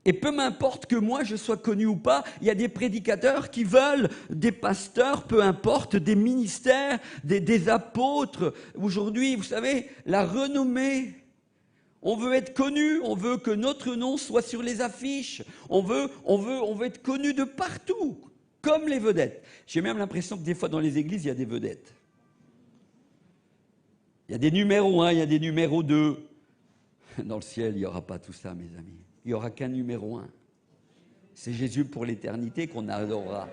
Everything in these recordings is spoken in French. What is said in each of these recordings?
Et peu m'importe que moi je sois connu ou pas, il y a des prédicateurs qui veulent, des pasteurs, peu importe, des ministères, des apôtres. Aujourd'hui, vous savez, la renommée. On veut être connu, on veut que notre nom soit sur les affiches. On veut être connu de partout, comme les vedettes. J'ai même l'impression que des fois dans les églises, il y a des vedettes. Il y a des numéros 1, il y a des numéros 2. Dans le ciel, il n'y aura pas tout ça, mes amis. Il n'y aura qu'un numéro 1. C'est Jésus pour l'éternité qu'on adorera.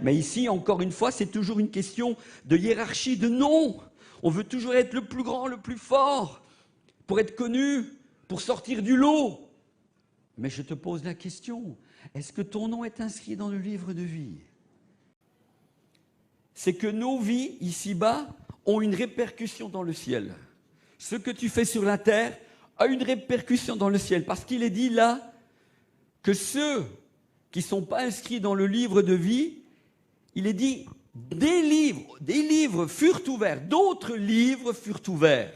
Mais ici, encore une fois, c'est toujours une question de hiérarchie, de nom. On veut toujours être le plus grand, le plus fort, pour être connu, pour sortir du lot. Mais je te pose la question, est-ce que ton nom est inscrit dans le livre de vie? C'est que nos vies, ici-bas, ont une répercussion dans le ciel. Ce que tu fais sur la terre a une répercussion dans le ciel. Parce qu'il est dit là que ceux qui ne sont pas inscrits dans le livre de vie, il est dit des livres furent ouverts, d'autres livres furent ouverts.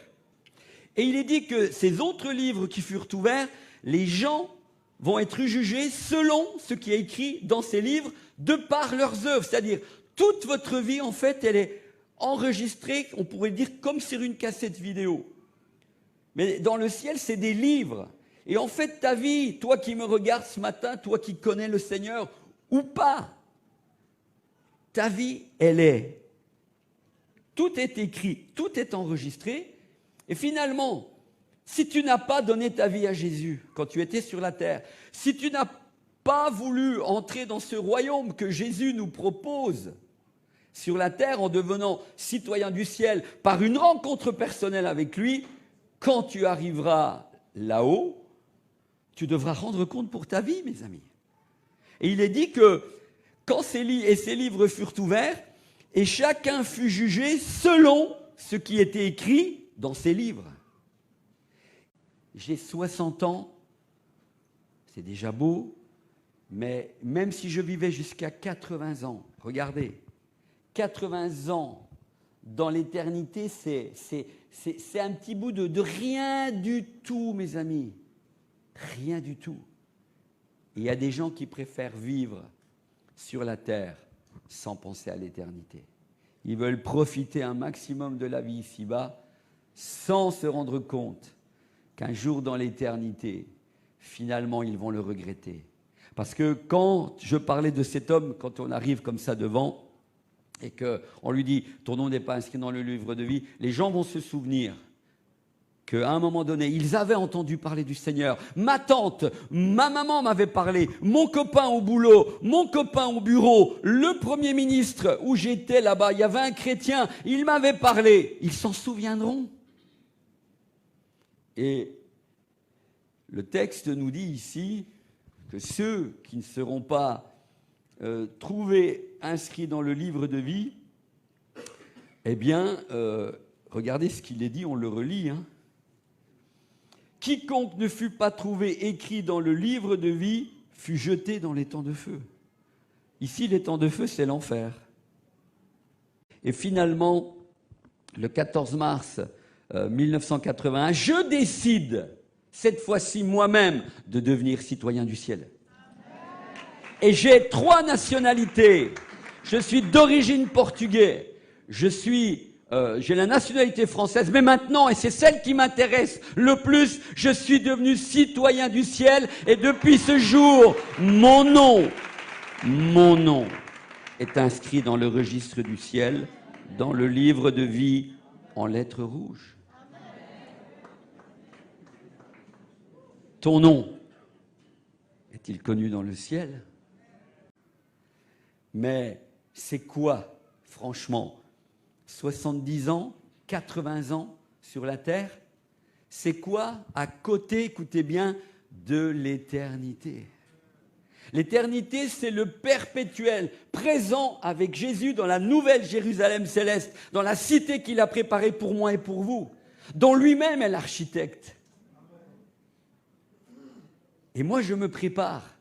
Et il est dit que ces autres livres qui furent ouverts, les gens vont être jugés selon ce qui est écrit dans ces livres, de par leurs œuvres. C'est-à-dire, toute votre vie, en fait, elle est enregistrée, on pourrait dire, comme sur une cassette vidéo. Mais dans le ciel, c'est des livres. Et en fait, ta vie, toi qui me regardes ce matin, toi qui connais le Seigneur, ou pas, ta vie, elle est. Tout est écrit, tout est enregistré. Et finalement, si tu n'as pas donné ta vie à Jésus quand tu étais sur la terre, si tu n'as pas voulu entrer dans ce royaume que Jésus nous propose sur la terre en devenant citoyen du ciel par une rencontre personnelle avec lui, quand tu arriveras là-haut, tu devras rendre compte pour ta vie, mes amis. Et il est dit que quand ces livres furent ouverts, et chacun fut jugé selon ce qui était écrit dans ces livres. J'ai 60 ans, c'est déjà beau, mais même si je vivais jusqu'à 80 ans, regardez, 80 ans dans l'éternité, c'est un petit bout de rien du tout, mes amis. Rien du tout. Et il y a des gens qui préfèrent vivre sur la terre sans penser à l'éternité. Ils veulent profiter un maximum de la vie ici-bas sans se rendre compte qu'un jour dans l'éternité, finalement, ils vont le regretter. Parce que quand je parlais de cet homme, quand on arrive comme ça devant, et qu'on lui dit « ton nom n'est pas inscrit dans le livre de vie », les gens vont se souvenir qu'à un moment donné, ils avaient entendu parler du Seigneur. Ma tante, ma maman m'avait parlé, mon copain au boulot, mon copain au bureau, le Premier ministre où j'étais là-bas, il y avait un chrétien, il m'avait parlé. Ils s'en souviendront. Et le texte nous dit ici que ceux qui ne seront pas trouvés inscrits dans le livre de vie, eh bien, regardez ce qu'il est dit, on le relit, hein. Quiconque ne fut pas trouvé écrit dans le livre de vie fut jeté dans les temps de feu. Ici, les temps de feu, c'est l'enfer. Et finalement, le 14 mars 1981, je décide, cette fois-ci moi-même, de devenir citoyen du ciel. Et j'ai 3 nationalités. Je suis d'origine portugaise. J'ai la nationalité française, mais maintenant, et c'est celle qui m'intéresse le plus, je suis devenu citoyen du ciel, et depuis ce jour, mon nom est inscrit dans le registre du ciel, dans le livre de vie en lettres rouges. Ton nom est-il connu dans le ciel? Mais c'est quoi, franchement, 70 ans, 80 ans sur la terre, c'est quoi à côté, écoutez bien, de l'éternité? L'éternité, c'est le perpétuel, présent avec Jésus dans la nouvelle Jérusalem céleste, dans la cité qu'il a préparée pour moi et pour vous, dont lui-même est l'architecte. Et moi, je me prépare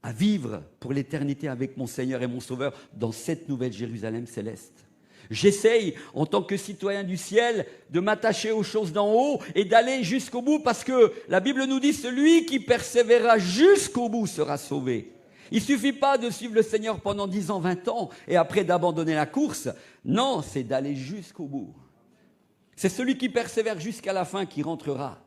à vivre pour l'éternité avec mon Seigneur et mon Sauveur dans cette nouvelle Jérusalem céleste. J'essaye, en tant que citoyen du ciel, de m'attacher aux choses d'en haut et d'aller jusqu'au bout, parce que la Bible nous dit, celui qui persévérera jusqu'au bout sera sauvé. Il ne suffit pas de suivre le Seigneur pendant 10 ans, 20 ans, et après d'abandonner la course. Non, c'est d'aller jusqu'au bout. C'est celui qui persévère jusqu'à la fin qui rentrera.